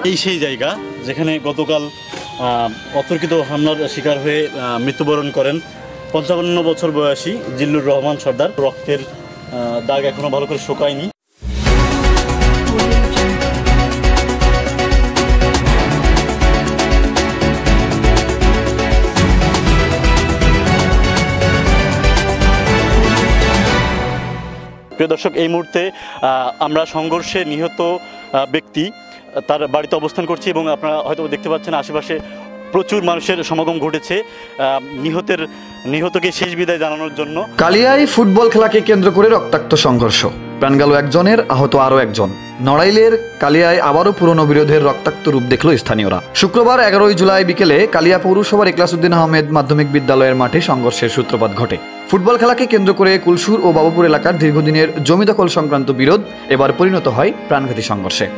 এই সেই জায়গা যেখানে গতকাল অতর্কিত হামলার শিকার হয়ে মৃত্যুবরণ করেন 55 বছর বয়সী জিল্লুর রহমান সর্দার। রক্তের দাগ এখনো ভালো করে শুকায়নি। প্রিয় দর্শক, এই মুহূর্তে আমরা সংঘর্ষে নিহত ব্যক্তি তার বাড়িতে অবস্থান করছি এবং আপনারা হয়তো দেখতে পাচ্ছেন আশেপাশে প্রচুর মানুষের সমাগম ঘটেছে নিহতকে শেষ বিদায় জানানোর জন্য। কালিয়ায় ফুটবল খেলাকে কেন্দ্র করে রক্তাক্ত সংঘর্ষ, প্রাণ গেল একজনের, আহত আরও একজন। নড়াইলের কালিয়ায় আবারও পুরনো বিরোধের রক্তাক্ত রূপ দেখল স্থানীয়রা। শুক্রবার 11 জুলাই বিকেলে কালিয়া পৌরসভার ইখলাসউদ্দিন আহমেদ মাধ্যমিক বিদ্যালয়ের মাঠে সংঘর্ষের সূত্রপাত ঘটে। ফুটবল খেলাকে কেন্দ্র করে কুলসুর ও বাবুপুর এলাকার দীর্ঘদিনের জমি দখল সংক্রান্ত বিরোধ এবার পরিণত হয় প্রাণঘাতী সংঘর্ষে।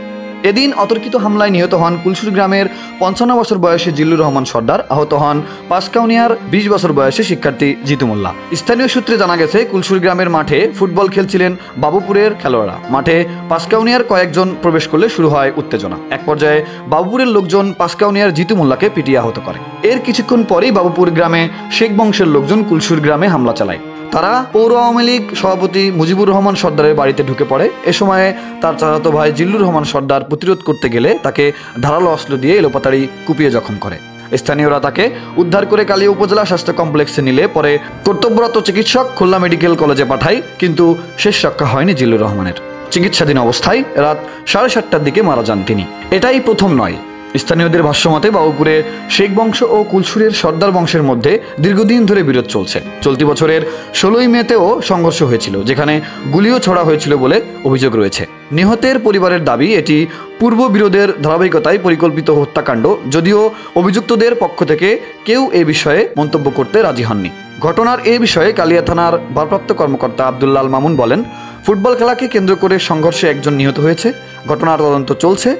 এদিন অতর্কিত হামলায় নিহত হন কুলসুর গ্রামের 55 বছর বয়সী জিল্লুর রহমান সর্দার, আহত হন পাঁচকাউনিয়ার 20 বছর বয়সী শিক্ষার্থী জিতু মোল্লা। স্থানীয় সূত্রে জানা গেছে, কুলসুর গ্রামের মাঠে ফুটবল খেলছিলেন বাবুপুরের খেলোয়াড়রা। মাঠে পাঁচকাউনিয়ার কয়েকজন প্রবেশ করলে শুরু হয় উত্তেজনা। এক পর্যায়ে বাবুপুরের লোকজন পাঁচকাউনিয়ার জিতু মোল্লাকে পিটিয়ে আহত করে। এর কিছুক্ষণ পরেই বাবুপুর গ্রামে শেখ বংশের লোকজন কুলসুর গ্রামে হামলা চালায়। তারা পৌর আওয়ামী লীগ সভাপতি মুজিবুর রহমান সর্দারের বাড়িতে ঢুকে পড়ে। এ সময়ে তার চাচাতো ভাই জিল্লুর রহমান সর্দার প্রতিরোধ করতে গেলে তাকে ধারালো অস্ত্র দিয়ে এলোপাতাড়ি কুপিয়ে জখম করে। স্থানীয়রা তাকে উদ্ধার করে কালিয়া উপজেলা স্বাস্থ্য কমপ্লেক্সে নিলে পরে কর্তব্যরত চিকিৎসক খুলনা মেডিকেল কলেজে পাঠায়, কিন্তু শেষ রক্ষা হয়নি জিল্লুর রহমানের। চিকিৎসাধীন অবস্থায় রাত 7:30টার দিকে মারা যান তিনি। এটাই প্রথম নয়। স্থানীয়দের ভাষ্যমতে বাবুপুরে শেখ বংশ ও কুলসুরের সর্দার বংশের মধ্যে দীর্ঘদিন ধরে বিরোধ চলছে। চলতি বছরের 16 মেতেও সংঘর্ষ হয়েছিল, যেখানে গুলিও ছোড়া হয়েছিল বলে অভিযোগ রয়েছে। নিহতের পরিবারের দাবি, এটি পূর্ব বিরোধের ধারাবাহিকতায় পরিকল্পিত হত্যাকাণ্ড, যদিও অভিযুক্তদের পক্ষ থেকে কেউ এ বিষয়ে মন্তব্য করতে রাজি হননি। ঘটনার এ বিষয়ে কালিয়া থানার ভারপ্রাপ্ত কর্মকর্তা আব্দুল্লাহ মামুন বলেন, ফুটবল খেলাকে কেন্দ্র করে সংঘর্ষে একজন নিহত হয়েছে। ঘটনার তদন্ত চলছে,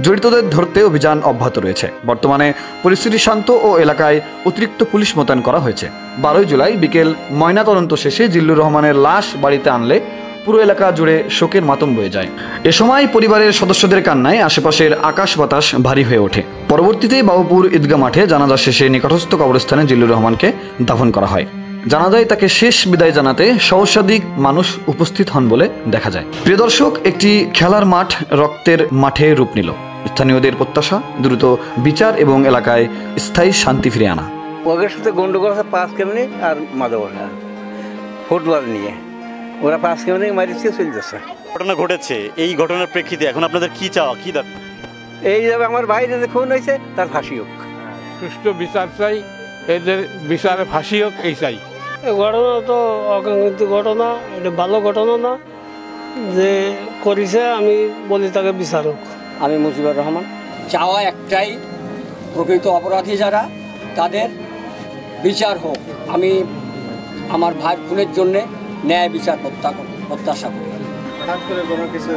জড়িতদের ধরতে অভিযান অব্যাহত রয়েছে। বর্তমানে পরিস্থিতি শান্ত ও এলাকায় অতিরিক্ত পুলিশ মোতায়েন করা হয়েছে। 12 জুলাই বিকেল ময়নাতদন্ত শেষে জিল্লুর রহমানের লাশ বাড়িতে আনলে পুরো এলাকা জুড়ে শোকের মাতম বয়ে যায়। এ সময় পরিবারের সদস্যদের কান্নায় আশেপাশের আকাশ বাতাস ভারী হয়ে ওঠে। পরবর্তীতে বাবুপুর ঈদগাহ মাঠে জানাজা শেষে নিকটস্থ কবরস্থানে জিল্লুর রহমানকে দাফন করা হয়। জানাজায় তাকে শেষ বিদায় জানাতে সহস্রাধিক মানুষ উপস্থিত হন বলে দেখা যায়। প্রিয় দর্শক, একটি খেলার মাঠ রক্তের মাঠে রূপ নিল। স্থানীয়দের প্রত্যাশা, দ্রুত বিচার এবং এলাকায় স্থায়ী শান্তি ফিরে আনা। ওদের সাথে গন্ডগোল আছে 5 কিমি আর মাদবরা ফুটবল নিয়ে, ওরা 5 কিমি মারিছে চলতেছে। ঘটনা ঘটেছে, এই ঘটনার প্রেক্ষিতে এখন আপনাদের কি চাওয়া, কি দাবি? এই যাবে আমার বাইরে যে খুন হয়েছে তার ফাঁসি হোক, সুষ্ঠু বিচার চাই, এদের বিচারে ফাঁসি হোক, এই চাই। ঘটনা তো অকাঙ্ক্ষিত ঘটনা, এটা ভালো ঘটনা না যে করেছে। আমি বলি তাকে বিচার হোক। আমি মুজিবুর রহমান, চাওয়া একটাই, প্রকৃত অপরাধী যারা তাদের বিচার হোক। আমি আমার ভাই খুনের জন্যে ন্যায় বিচার প্রত্যাশা করি। হঠাৎ করে কোনো কিছু